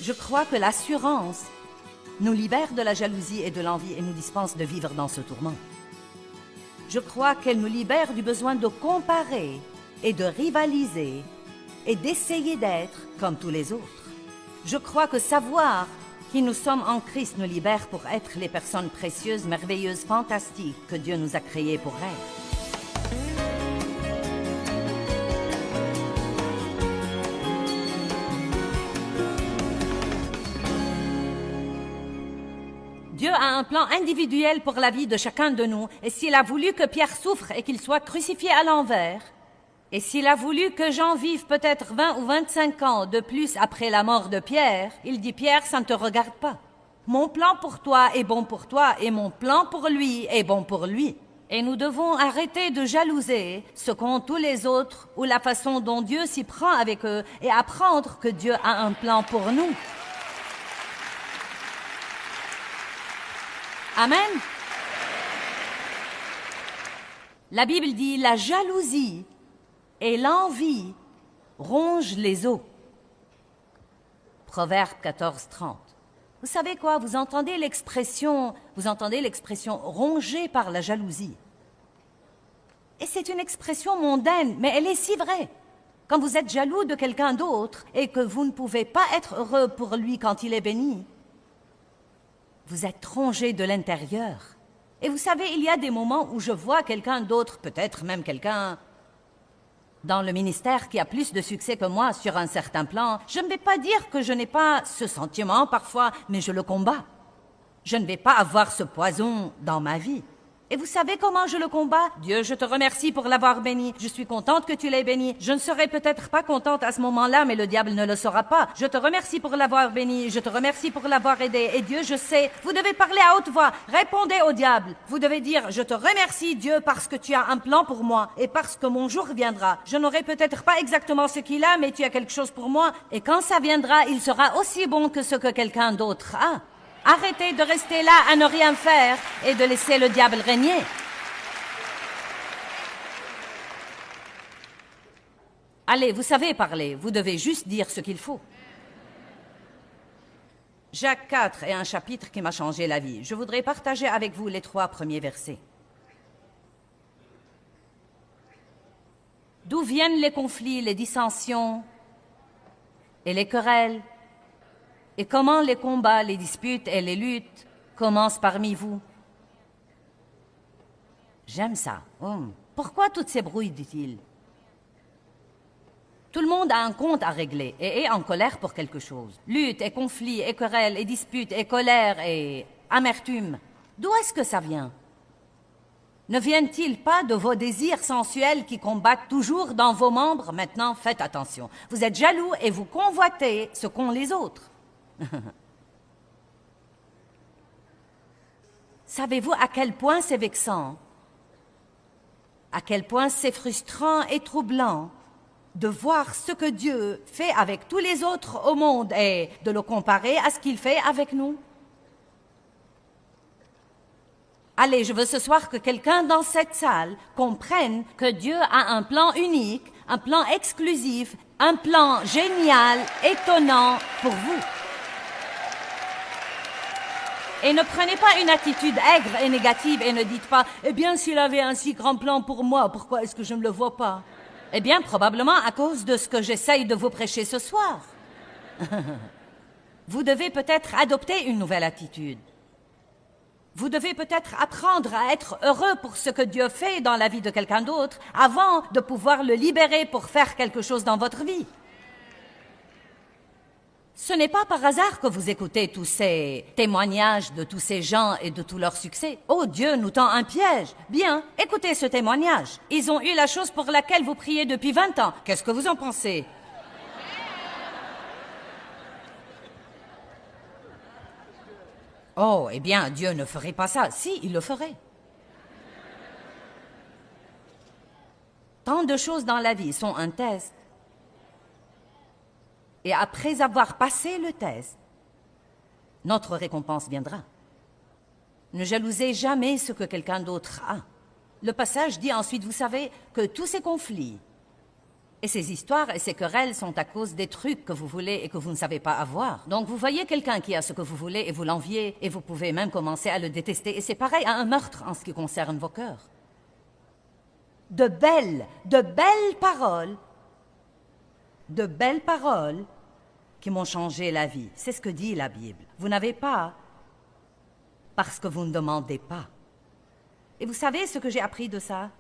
Je crois que l'assurance nous libère de la jalousie et de l'envie et nous dispense de vivre dans ce tourment. Je crois qu'elle nous libère du besoin de comparer et de rivaliser et d'essayer d'être comme tous les autres. Je crois que savoir qui nous sommes en Christ nous libère pour être les personnes précieuses, merveilleuses, fantastiques que Dieu nous a créées pour être. Dieu a un plan individuel pour la vie de chacun de nous, et s'il a voulu que Pierre souffre et qu'il soit crucifié à l'envers, et s'il a voulu que Jean vive peut-être 20 ou 25 ans de plus après la mort de Pierre, il dit « Pierre, ça ne te regarde pas. Mon plan pour toi est bon pour toi, et mon plan pour lui est bon pour lui. » Et nous devons arrêter de jalouser ce qu'ont tous les autres ou la façon dont Dieu s'y prend avec eux et apprendre que Dieu a un plan pour nous. Amen. La Bible dit « La jalousie et l'envie rongent les os ». Proverbe 14, 30. Vous savez quoi? Vous entendez l'expression « rongé par la jalousie ». Et c'est une expression mondaine, mais elle est si vraie. Quand vous êtes jaloux de quelqu'un d'autre et que vous ne pouvez pas être heureux pour lui quand il est béni, vous êtes rongé de l'intérieur. Et vous savez, il y a des moments où je vois quelqu'un d'autre, peut-être même quelqu'un dans le ministère qui a plus de succès que moi sur un certain plan. Je ne vais pas dire que je n'ai pas ce sentiment parfois, mais je le combats. Je ne vais pas avoir ce poison dans ma vie. Et vous savez comment je le combats? Dieu, je te remercie pour l'avoir béni. Je suis contente que tu l'aies béni. Je ne serai peut-être pas contente à ce moment-là, mais le diable ne le saura pas. Je te remercie pour l'avoir béni. Je te remercie pour l'avoir aidé. Et Dieu, je sais, vous devez parler à haute voix. Répondez au diable. Vous devez dire, je te remercie Dieu parce que tu as un plan pour moi et parce que mon jour viendra. Je n'aurai peut-être pas exactement ce qu'il a, mais tu as quelque chose pour moi. Et quand ça viendra, il sera aussi bon que ce que quelqu'un d'autre a. Arrêtez de rester là à ne rien faire et de laisser le diable régner. Allez, vous savez parler, vous devez juste dire ce qu'il faut. Jacques 4 est un chapitre qui m'a changé la vie. Je voudrais partager avec vous les 3 premiers versets. D'où viennent les conflits, les dissensions et les querelles? Et comment les combats, les disputes et les luttes commencent parmi vous? J'aime ça. Pourquoi toutes ces brouilles, dit-il? Tout le monde a un compte à régler et est en colère pour quelque chose. Lutte et conflits et querelles et disputes et colère et amertume. D'où est-ce que ça vient? Ne viennent-ils pas de vos désirs sensuels qui combattent toujours dans vos membres? Maintenant, faites attention. Vous êtes jaloux et vous convoitez ce qu'ont les autres. Savez-vous à quel point c'est vexant, à quel point c'est frustrant et troublant de voir ce que Dieu fait avec tous les autres au monde et de le comparer à ce qu'il fait avec nous? Allez, je veux ce soir que quelqu'un dans cette salle comprenne que Dieu a un plan unique, un plan exclusif, un plan génial, étonnant pour vous. Et ne prenez pas une attitude aigre et négative et ne dites pas « Eh bien, s'il avait un si grand plan pour moi, pourquoi est-ce que je ne le vois pas ?» Eh bien, probablement à cause de ce que j'essaye de vous prêcher ce soir. Vous devez peut-être adopter une nouvelle attitude. Vous devez peut-être apprendre à être heureux pour ce que Dieu fait dans la vie de quelqu'un d'autre avant de pouvoir le libérer pour faire quelque chose dans votre vie. Ce n'est pas par hasard que vous écoutez tous ces témoignages de tous ces gens et de tout leur succès. Oh, Dieu nous tend un piège. Bien, écoutez ce témoignage. Ils ont eu la chose pour laquelle vous priez depuis 20 ans. Qu'est-ce que vous en pensez? Oh, eh bien, Dieu ne ferait pas ça. Si, il le ferait. Tant de choses dans la vie sont un test. Et après avoir passé le test, notre récompense viendra. Ne jalousez jamais ce que quelqu'un d'autre a. Le passage dit ensuite, vous savez, que tous ces conflits Et ces histoires et ces querelles sont à cause des trucs que vous voulez et que vous ne savez pas avoir. Donc vous voyez quelqu'un qui a ce que vous voulez et vous l'enviez, et vous pouvez même commencer à le détester. Et c'est pareil à un meurtre en ce qui concerne vos cœurs. De belles paroles qui m'ont changé la vie. C'est ce que dit la Bible. Vous n'avez pas parce que vous ne demandez pas. Et vous savez ce que j'ai appris de ça?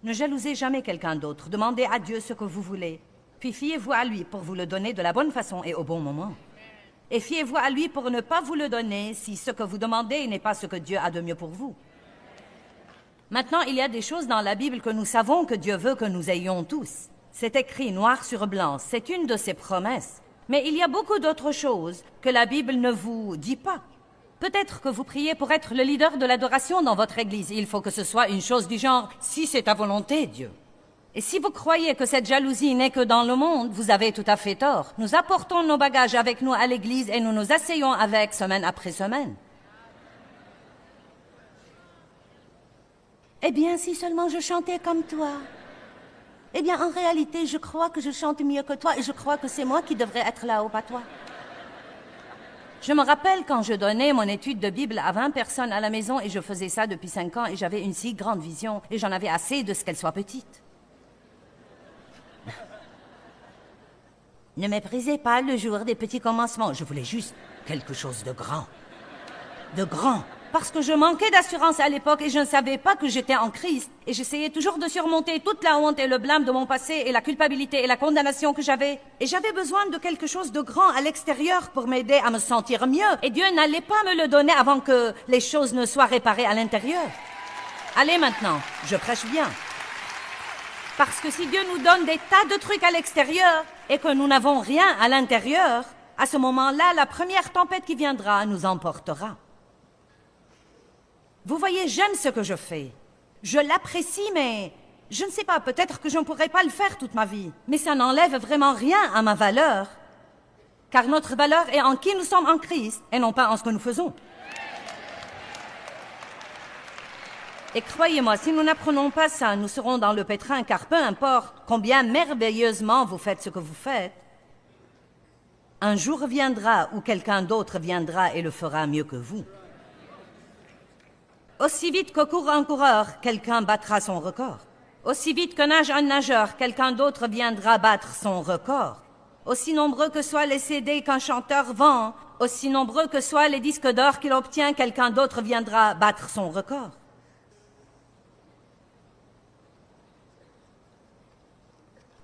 Ne jalousez jamais quelqu'un d'autre. Demandez à Dieu ce que vous voulez. Puis fiez-vous à lui pour vous le donner de la bonne façon et au bon moment. Et fiez-vous à lui pour ne pas vous le donner si ce que vous demandez n'est pas ce que Dieu a de mieux pour vous. Maintenant, il y a des choses dans la Bible que nous savons que Dieu veut que nous ayons tous. C'est écrit noir sur blanc, c'est une de ses promesses. Mais il y a beaucoup d'autres choses que la Bible ne vous dit pas. Peut-être que vous priez pour être le leader de l'adoration dans votre église. Il faut que ce soit une chose du genre « si c'est ta volonté, Dieu ». Et si vous croyez que cette jalousie n'est que dans le monde, vous avez tout à fait tort. Nous apportons nos bagages avec nous à l'église et nous nous asseyons avec semaine après semaine. Eh bien, si seulement je chantais comme toi. Eh bien, en réalité, je crois que je chante mieux que toi et je crois que c'est moi qui devrais être là-haut, pas toi. Je me rappelle quand je donnais mon étude de Bible à 20 personnes à la maison et je faisais ça depuis 5 ans et j'avais une si grande vision et j'en avais assez de ce qu'elle soit petite. Ne méprisez pas le jour des petits commencements. Je voulais juste quelque chose de grand. De grand. Parce que je manquais d'assurance à l'époque et je ne savais pas que j'étais en Christ. Et j'essayais toujours de surmonter toute la honte et le blâme de mon passé et la culpabilité et la condamnation que j'avais. Et j'avais besoin de quelque chose de grand à l'extérieur pour m'aider à me sentir mieux. Et Dieu n'allait pas me le donner avant que les choses ne soient réparées à l'intérieur. Allez maintenant, je prêche bien. Parce que si Dieu nous donne des tas de trucs à l'extérieur et que nous n'avons rien à l'intérieur, à ce moment-là, la première tempête qui viendra nous emportera. Vous voyez, j'aime ce que je fais. Je l'apprécie, mais je ne sais pas, peut-être que je ne pourrai pas le faire toute ma vie. Mais ça n'enlève vraiment rien à ma valeur. Car notre valeur est en qui nous sommes en Christ et non pas en ce que nous faisons. Et croyez-moi, si nous n'apprenons pas ça, nous serons dans le pétrin, car peu importe combien merveilleusement vous faites ce que vous faites, un jour viendra où quelqu'un d'autre viendra et le fera mieux que vous. Aussi vite que court un coureur, quelqu'un battra son record. Aussi vite que nage un nageur, quelqu'un d'autre viendra battre son record. Aussi nombreux que soient les CD qu'un chanteur vend, aussi nombreux que soient les disques d'or qu'il obtient, quelqu'un d'autre viendra battre son record.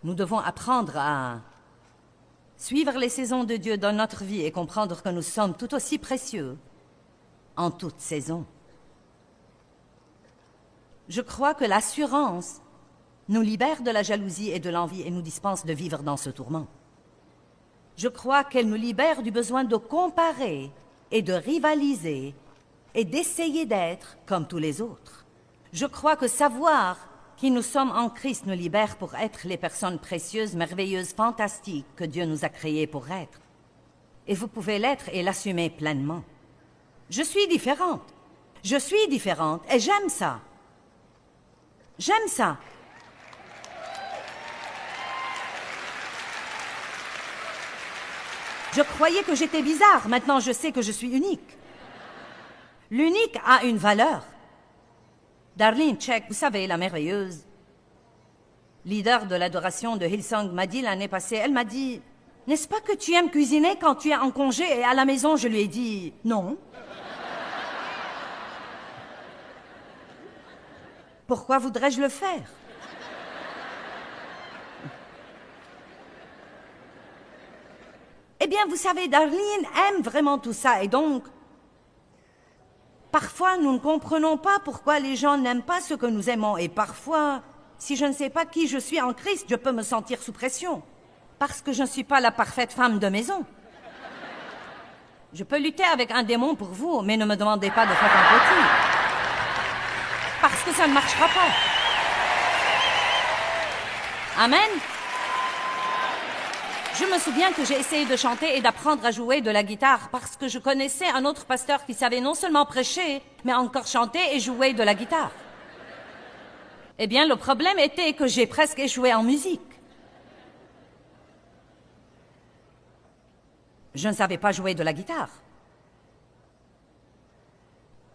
Nous devons apprendre à suivre les saisons de Dieu dans notre vie et comprendre que nous sommes tout aussi précieux en toute saison. Je crois que l'assurance nous libère de la jalousie et de l'envie et nous dispense de vivre dans ce tourment. Je crois qu'elle nous libère du besoin de comparer et de rivaliser et d'essayer d'être comme tous les autres. Je crois que savoir qui nous sommes en Christ nous libère pour être les personnes précieuses, merveilleuses, fantastiques que Dieu nous a créées pour être. Et vous pouvez l'être et l'assumer pleinement. Je suis différente et j'aime ça. J'aime ça. Je croyais que j'étais bizarre, maintenant je sais que je suis unique. L'unique a une valeur. Darlene Zschech, vous savez, la merveilleuse leader de l'adoration de Hillsong, m'a dit l'année passée, elle m'a dit « N'est-ce pas que tu aimes cuisiner quand tu es en congé ?» Et à la maison, je lui ai dit « Non. » Pourquoi voudrais-je le faire? Eh bien, vous savez, Darlene aime vraiment tout ça et donc, parfois, nous ne comprenons pas pourquoi les gens n'aiment pas ce que nous aimons et parfois, si je ne sais pas qui je suis en Christ, je peux me sentir sous pression parce que je ne suis pas la parfaite femme de maison. Je peux lutter avec un démon pour vous, mais ne me demandez pas de faire un petit. Parce que ça ne marchera pas. Amen. Je me souviens que j'ai essayé de chanter et d'apprendre à jouer de la guitare parce que je connaissais un autre pasteur qui savait non seulement prêcher, mais encore chanter et jouer de la guitare. Eh bien, le problème était que j'ai presque échoué en musique. Je ne savais pas jouer de la guitare.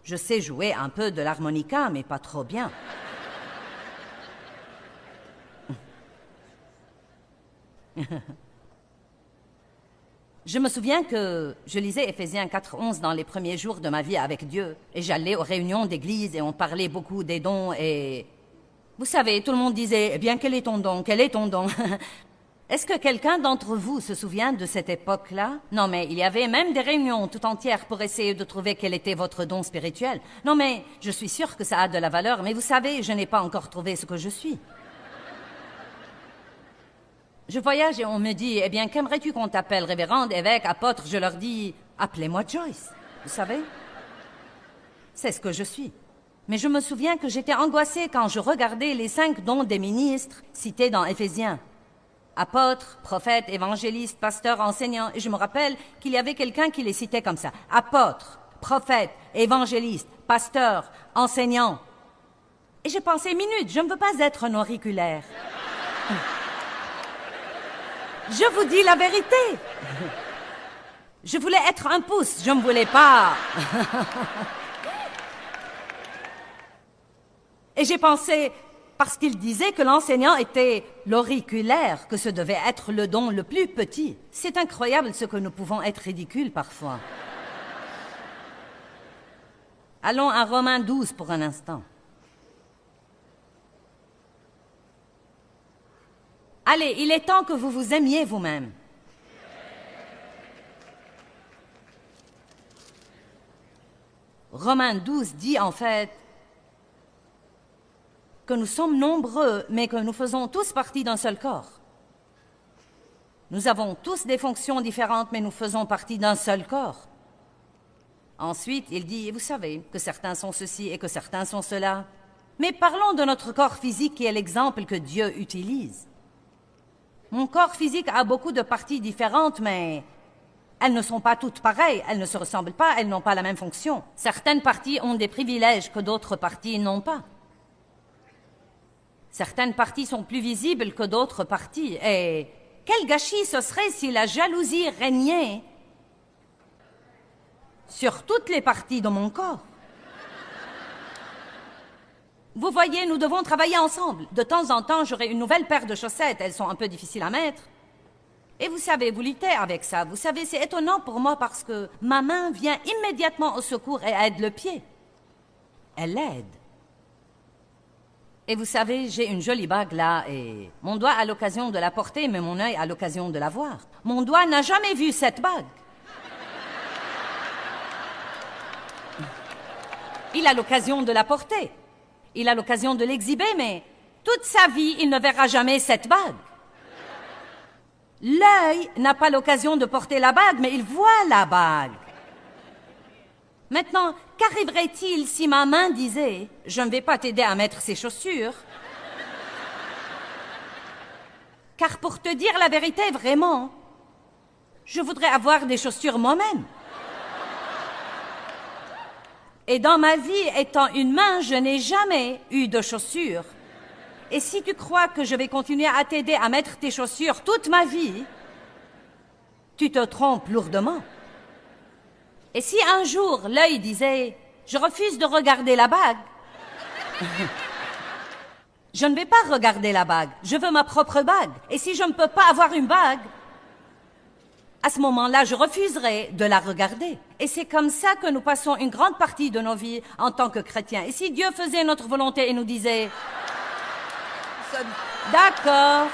Je sais jouer un peu de l'harmonica, mais pas trop bien. Je me souviens que je lisais Éphésiens 4:11 dans les premiers jours de ma vie avec Dieu. Et j'allais aux réunions d'église et on parlait beaucoup des dons et... Vous savez, tout le monde disait, eh bien, quel est ton don? Quel est ton don? Est-ce que quelqu'un d'entre vous se souvient de cette époque-là? Non, mais il y avait même des réunions tout entières pour essayer de trouver quel était votre don spirituel. Non, mais je suis sûre que ça a de la valeur, mais vous savez, je n'ai pas encore trouvé ce que je suis. Je voyage et on me dit, eh bien, qu'aimerais-tu qu'on t'appelle, révérende, évêque, apôtre? Je leur dis, appelez-moi Joyce. Vous savez? C'est ce que je suis. Mais je me souviens que j'étais angoissée quand je regardais les 5 dons des ministres cités dans Éphésiens. Apôtre, prophète, évangéliste, pasteur, enseignant. Et je me rappelle qu'il y avait quelqu'un qui les citait comme ça. Apôtre, prophète, évangéliste, pasteur, enseignant. Et j'ai pensé, minute, je ne veux pas être un auriculaire. Je vous dis la vérité. Je voulais être un pouce, je ne voulais pas. Et j'ai pensé, parce qu'il disait que l'enseignant était l'auriculaire, que ce devait être le don le plus petit. C'est incroyable ce que nous pouvons être ridicules parfois. Allons à Romains 12 pour un instant. Allez, il est temps que vous vous aimiez vous-même. Romains 12 dit en fait que nous sommes nombreux, mais que nous faisons tous partie d'un seul corps. Nous avons tous des fonctions différentes, mais nous faisons partie d'un seul corps. Ensuite, il dit, vous savez, que certains sont ceci et que certains sont cela. Mais parlons de notre corps physique qui est l'exemple que Dieu utilise. Mon corps physique a beaucoup de parties différentes, mais elles ne sont pas toutes pareilles, elles ne se ressemblent pas, elles n'ont pas la même fonction. Certaines parties ont des privilèges que d'autres parties n'ont pas. Certaines parties sont plus visibles que d'autres parties. Et quel gâchis ce serait si la jalousie régnait sur toutes les parties de mon corps. Vous voyez, nous devons travailler ensemble. De temps en temps, j'aurai une nouvelle paire de chaussettes. Elles sont un peu difficiles à mettre. Et vous savez, vous luttez avec ça. Vous savez, c'est étonnant pour moi parce que ma main vient immédiatement au secours et aide le pied. Elle l'aide. Et vous savez, j'ai une jolie bague là et mon doigt a l'occasion de la porter, mais mon œil a l'occasion de la voir. Mon doigt n'a jamais vu cette bague. Il a l'occasion de la porter. Il a l'occasion de l'exhiber, mais toute sa vie, il ne verra jamais cette bague. L'œil n'a pas l'occasion de porter la bague, mais il voit la bague. Maintenant, qu'arriverait-il si ma main disait « Je ne vais pas t'aider à mettre ces chaussures » car pour te dire la vérité, vraiment, je voudrais avoir des chaussures moi-même. Et dans ma vie, étant une main, je n'ai jamais eu de chaussures. Et si tu crois que je vais continuer à t'aider à mettre tes chaussures toute ma vie, tu te trompes lourdement. Et si un jour, l'œil disait « Je refuse de regarder la bague », je ne vais pas regarder la bague, je veux ma propre bague. Et si je ne peux pas avoir une bague, à ce moment-là, je refuserai de la regarder. Et c'est comme ça que nous passons une grande partie de nos vies en tant que chrétiens. Et si Dieu faisait notre volonté et nous disait « D'accord ».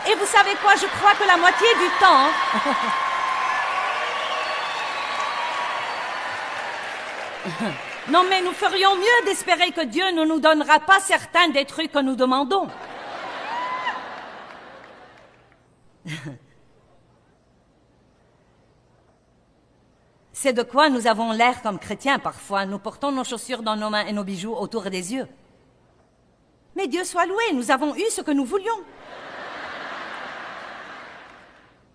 Et vous savez quoi? Je crois que la moitié du temps... Non, mais nous ferions mieux d'espérer que Dieu ne nous donnera pas certains des trucs que nous demandons. C'est de quoi nous avons l'air comme chrétiens parfois. Nous portons nos chaussures dans nos mains et nos bijoux autour des yeux. Mais Dieu soit loué, nous avons eu ce que nous voulions.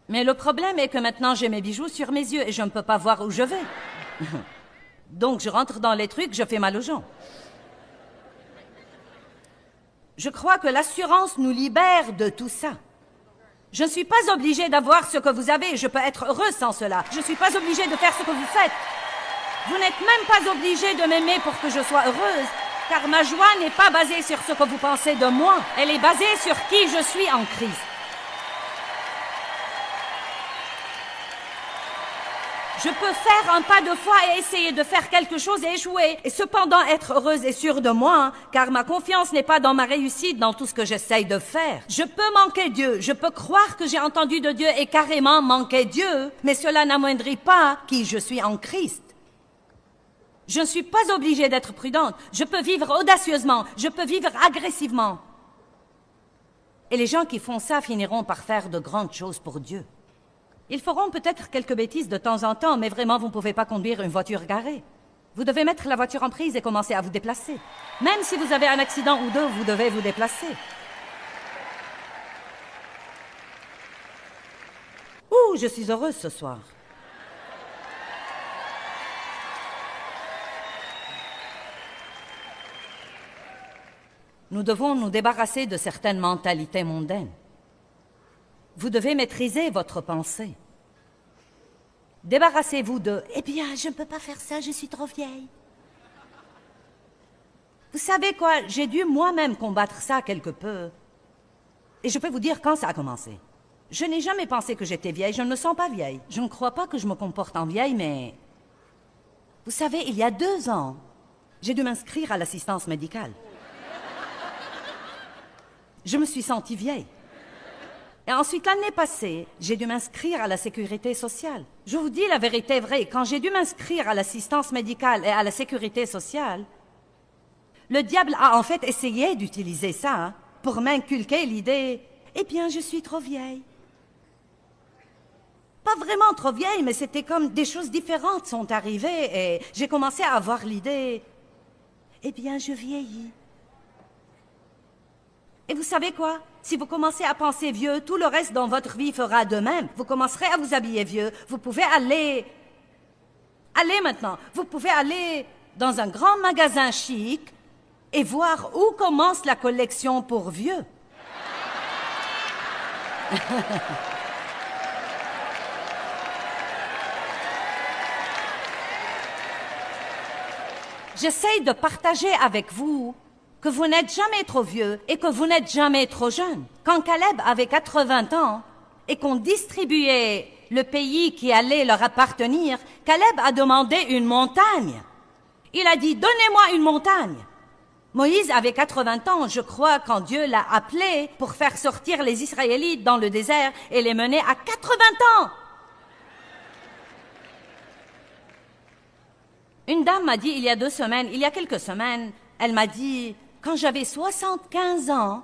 Mais le problème est que maintenant j'ai mes bijoux sur mes yeux et je ne peux pas voir où je vais. Donc je rentre dans les trucs, je fais mal aux gens. Je crois que l'assurance nous libère de tout ça. Je ne suis pas obligée d'avoir ce que vous avez, je peux être heureuse sans cela. Je ne suis pas obligée de faire ce que vous faites. Vous n'êtes même pas obligé de m'aimer pour que je sois heureuse, car ma joie n'est pas basée sur ce que vous pensez de moi. Elle est basée sur qui je suis en Christ. Je peux faire un pas de foi et essayer de faire quelque chose et échouer, et cependant être heureuse et sûre de moi, car ma confiance n'est pas dans ma réussite, dans tout ce que j'essaye de faire. Je peux manquer Dieu, je peux croire que j'ai entendu de Dieu et carrément manquer Dieu, mais cela n'amoindrit pas qui je suis en Christ. Je ne suis pas obligée d'être prudente, je peux vivre audacieusement, je peux vivre agressivement. Et les gens qui font ça finiront par faire de grandes choses pour Dieu. Ils feront peut-être quelques bêtises de temps en temps, mais vraiment, vous ne pouvez pas conduire une voiture garée. Vous devez mettre la voiture en prise et commencer à vous déplacer. Même si vous avez un accident ou deux, vous devez vous déplacer. Ouh, je suis heureuse ce soir. Nous devons nous débarrasser de certaines mentalités mondaines. Vous devez maîtriser votre pensée. Débarrassez-vous de « Eh bien, je ne peux pas faire ça, je suis trop vieille. » Vous savez quoi? J'ai dû moi-même combattre ça quelque peu. Et je peux vous dire quand ça a commencé. Je n'ai jamais pensé que j'étais vieille, je ne me sens pas vieille. Je ne crois pas que je me comporte en vieille, mais... Vous savez, il y a 2 ans, j'ai dû m'inscrire à l'assistance médicale. Je me suis sentie vieille. Et ensuite, l'année passée, j'ai dû m'inscrire à la sécurité sociale. Je vous dis la vérité vraie, quand j'ai dû m'inscrire à l'assistance médicale et à la sécurité sociale, le diable a en fait essayé d'utiliser ça pour m'inculquer l'idée « Eh bien, je suis trop vieille. » Pas vraiment trop vieille, mais c'était comme des choses différentes sont arrivées et j'ai commencé à avoir l'idée « Eh bien, je vieillis. » Et vous savez quoi? Si vous commencez à penser vieux, tout le reste dans votre vie fera de même. Vous commencerez à vous habiller vieux. Vous pouvez aller... Allez maintenant. Vous pouvez aller dans un grand magasin chic et voir où commence la collection pour vieux. J'essaye de partager avec vous que vous n'êtes jamais trop vieux et que vous n'êtes jamais trop jeune. Quand Caleb avait 80 ans et qu'on distribuait le pays qui allait leur appartenir, Caleb a demandé une montagne. Il a dit « Donnez-moi une montagne ». Moïse avait 80 ans, je crois, quand Dieu l'a appelé pour faire sortir les Israélites dans le désert et les mener à 80 ans. Une dame m'a dit il y a quelques semaines, elle m'a dit... Quand j'avais 75 ans,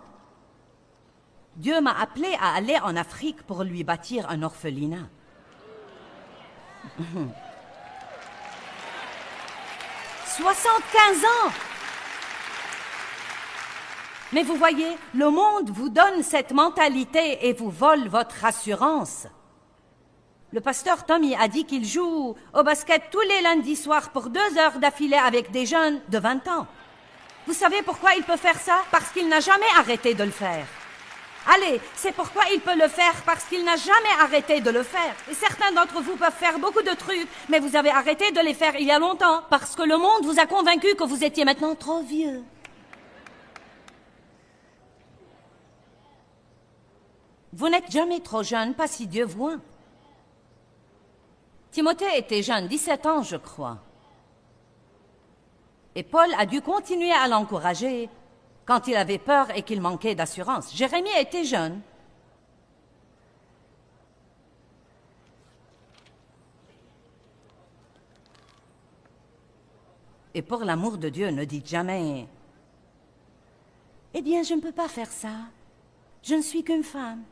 Dieu m'a appelé à aller en Afrique pour lui bâtir un orphelinat. 75 ans! Mais vous voyez, le monde vous donne cette mentalité et vous vole votre assurance. Le pasteur Tommy a dit qu'il joue au basket tous les lundis soirs pour 2 heures d'affilée avec des jeunes de 20 ans. Vous savez pourquoi il peut faire ça? Parce qu'il n'a jamais arrêté de le faire. Allez, c'est pourquoi il peut le faire, parce qu'il n'a jamais arrêté de le faire. Et certains d'entre vous peuvent faire beaucoup de trucs, mais vous avez arrêté de les faire il y a longtemps, parce que le monde vous a convaincu que vous étiez maintenant trop vieux. Vous n'êtes jamais trop jeune, pas si Dieu voit. Timothée était jeune, 17 ans, je crois. Et Paul a dû continuer à l'encourager quand il avait peur et qu'il manquait d'assurance. Jérémie était jeune. Et pour l'amour de Dieu, ne dites jamais « Eh bien, je ne peux pas faire ça. Je ne suis qu'une femme. »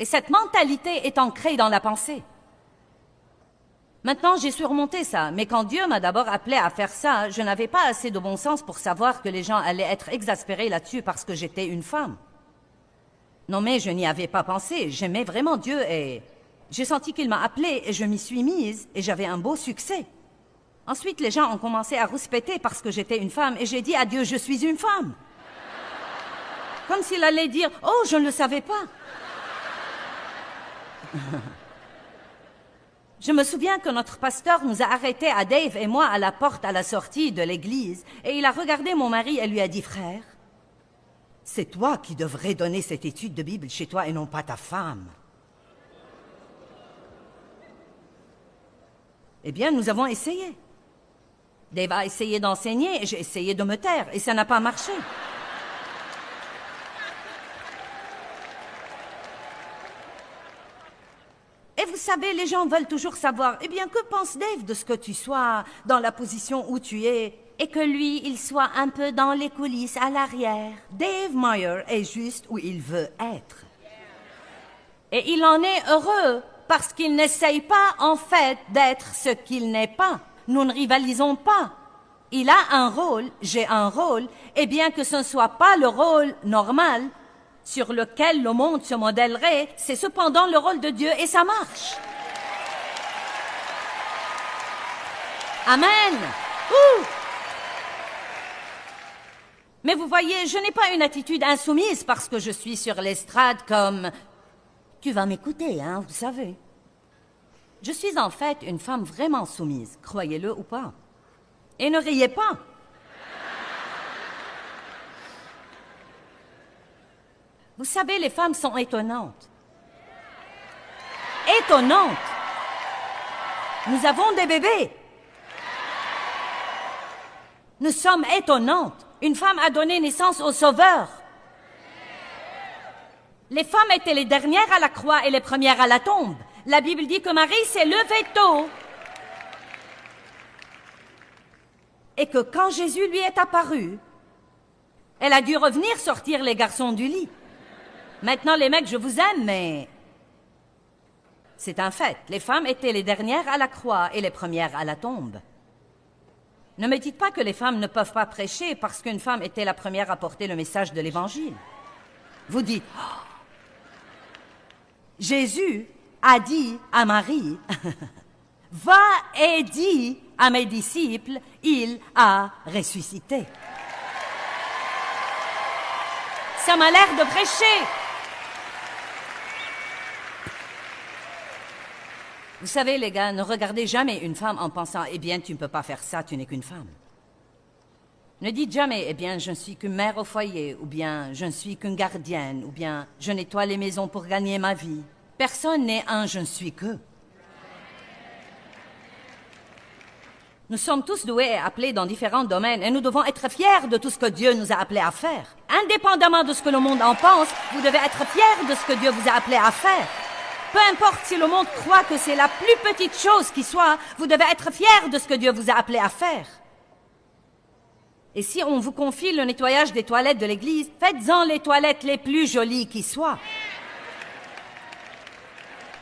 Et cette mentalité est ancrée dans la pensée. Maintenant, j'ai surmonté ça, mais quand Dieu m'a d'abord appelé à faire ça, je n'avais pas assez de bon sens pour savoir que les gens allaient être exaspérés là-dessus parce que j'étais une femme. Non, mais je n'y avais pas pensé. J'aimais vraiment Dieu et j'ai senti qu'il m'a appelée et je m'y suis mise et j'avais un beau succès. Ensuite, les gens ont commencé à rouspéter parce que j'étais une femme et j'ai dit à Dieu, je suis une femme. Comme s'il allait dire, oh, je ne le savais pas. Je me souviens que notre pasteur nous a arrêtés à Dave et moi à la porte à la sortie de l'église et il a regardé mon mari et lui a dit, frère, c'est toi qui devrais donner cette étude de Bible chez toi et non pas ta femme. Eh bien, nous avons essayé. Dave a essayé d'enseigner et j'ai essayé de me taire et ça n'a pas marché. Et vous savez, les gens veulent toujours savoir, eh bien, que pense Dave de ce que tu sois dans la position où tu es et que lui, il soit un peu dans les coulisses, à l'arrière. Dave Meyer est juste où il veut être. Et il en est heureux parce qu'il n'essaye pas, en fait, d'être ce qu'il n'est pas. Nous ne rivalisons pas. Il a un rôle, j'ai un rôle, et bien que ce ne soit pas le rôle normal sur lequel le monde se modèlerait, c'est cependant le rôle de Dieu et ça marche. Amen. Ouh. Mais vous voyez, je n'ai pas une attitude insoumise parce que je suis sur l'estrade comme... Tu vas m'écouter, hein, vous savez. Je suis en fait une femme vraiment soumise, croyez-le ou pas. Et ne riez pas. Vous savez, les femmes sont étonnantes. Étonnantes. Nous avons des bébés. Nous sommes étonnantes. Une femme a donné naissance au Sauveur. Les femmes étaient les dernières à la croix et les premières à la tombe. La Bible dit que Marie s'est levée tôt et que quand Jésus lui est apparu, elle a dû revenir sortir les garçons du lit. Maintenant, les mecs, je vous aime, mais c'est un fait. Les femmes étaient les dernières à la croix et les premières à la tombe. Ne me dites pas que les femmes ne peuvent pas prêcher parce qu'une femme était la première à porter le message de l'Évangile. Vous dites, oh, Jésus a dit à Marie, « Va et dis à mes disciples, il a ressuscité. » Ça m'a l'air de prêcher. Vous savez, les gars, ne regardez jamais une femme en pensant, « Eh bien, tu ne peux pas faire ça, tu n'es qu'une femme. » Ne dites jamais, « Eh bien, je ne suis qu'une mère au foyer, ou bien, je ne suis qu'une gardienne, ou bien, je nettoie les maisons pour gagner ma vie. » Personne n'est un « je ne suis que ». Nous sommes tous doués et appelés dans différents domaines et nous devons être fiers de tout ce que Dieu nous a appelés à faire. Indépendamment de ce que le monde en pense, vous devez être fiers de ce que Dieu vous a appelé à faire. Peu importe si le monde croit que c'est la plus petite chose qui soit, vous devez être fiers de ce que Dieu vous a appelé à faire. Et si on vous confie le nettoyage des toilettes de l'église, faites-en les toilettes les plus jolies qui soient.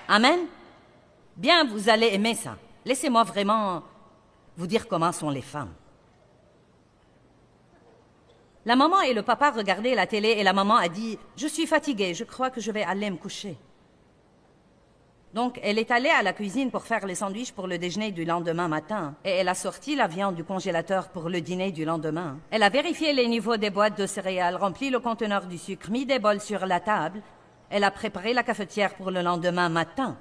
Amen. Bien, vous allez aimer ça. Laissez-moi vraiment vous dire comment sont les femmes. La maman et le papa regardaient la télé et la maman a dit « Je suis fatiguée, je crois que je vais aller me coucher. » Donc, elle est allée à la cuisine pour faire les sandwichs pour le déjeuner du lendemain matin et elle a sorti la viande du congélateur pour le dîner du lendemain. Elle a vérifié les niveaux des boîtes de céréales, rempli le conteneur du sucre, mis des bols sur la table. Elle a préparé la cafetière pour le lendemain matin.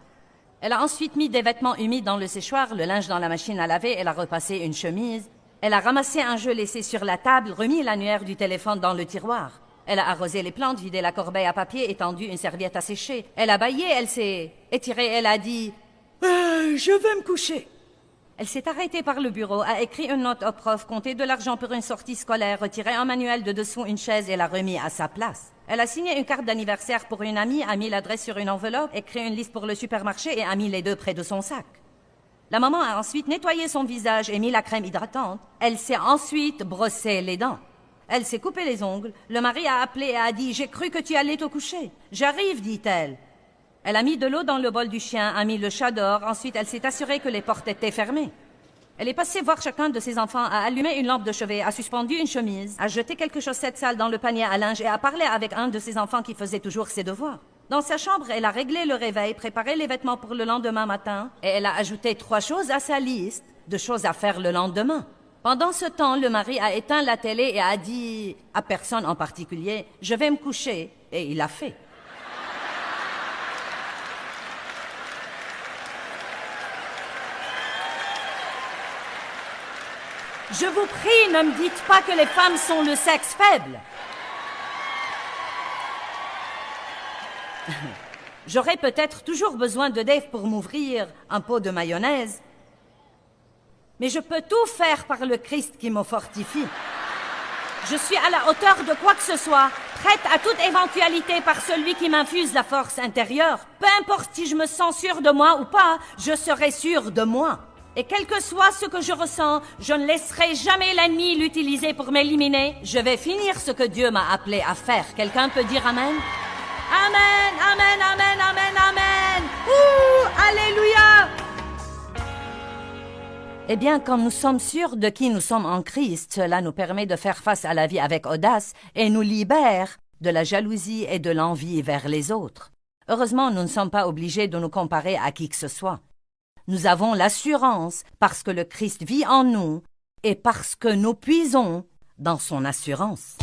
Elle a ensuite mis des vêtements humides dans le séchoir, le linge dans la machine à laver, elle a repassé une chemise. Elle a ramassé un jeu laissé sur la table, remis l'annuaire du téléphone dans le tiroir. Elle a arrosé les plantes, vidé la corbeille à papier, étendu une serviette à sécher. Elle a bâillé, elle s'est étirée, elle a dit « Je vais me coucher ». Elle s'est arrêtée par le bureau, a écrit une note au prof, compté de l'argent pour une sortie scolaire, retiré un manuel de dessous une chaise et l'a remis à sa place. Elle a signé une carte d'anniversaire pour une amie, a mis l'adresse sur une enveloppe, écrit une liste pour le supermarché et a mis les deux près de son sac. La maman a ensuite nettoyé son visage et mis la crème hydratante. Elle s'est ensuite brossé les dents. Elle s'est coupé les ongles. Le mari a appelé et a dit « J'ai cru que tu allais te coucher. »« J'arrive, dit-elle. » Elle a mis de l'eau dans le bol du chien, a mis le chat dehors, ensuite elle s'est assurée que les portes étaient fermées. Elle est passée voir chacun de ses enfants, a allumé une lampe de chevet, a suspendu une chemise, a jeté quelques chaussettes sales dans le panier à linge et a parlé avec un de ses enfants qui faisait toujours ses devoirs. Dans sa chambre, elle a réglé le réveil, préparé les vêtements pour le lendemain matin et elle a ajouté 3 choses à sa liste de choses à faire le lendemain. Pendant ce temps, le mari a éteint la télé et a dit à personne en particulier « Je vais me coucher » et il l'a fait. Je vous prie, ne me dites pas que les femmes sont le sexe faible. J'aurai peut-être toujours besoin de Dave pour m'ouvrir un pot de mayonnaise, mais je peux tout faire par le Christ qui me fortifie. Je suis à la hauteur de quoi que ce soit, prête à toute éventualité par celui qui m'infuse la force intérieure. Peu importe si je me sens sûre de moi ou pas, je serai sûre de moi. Et quel que soit ce que je ressens, je ne laisserai jamais l'ennemi l'utiliser pour m'éliminer. Je vais finir ce que Dieu m'a appelé à faire. Quelqu'un peut dire Amen? Amen, Amen, Amen, Amen, Amen. Ouh, Alléluia! Eh bien, quand nous sommes sûrs de qui nous sommes en Christ, cela nous permet de faire face à la vie avec audace et nous libère de la jalousie et de l'envie vers les autres. Heureusement, nous ne sommes pas obligés de nous comparer à qui que ce soit. Nous avons l'assurance parce que le Christ vit en nous et parce que nous puisons dans son assurance.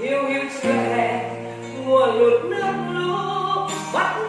hiu hiu chưa hè mùa lụt nước lũ bắt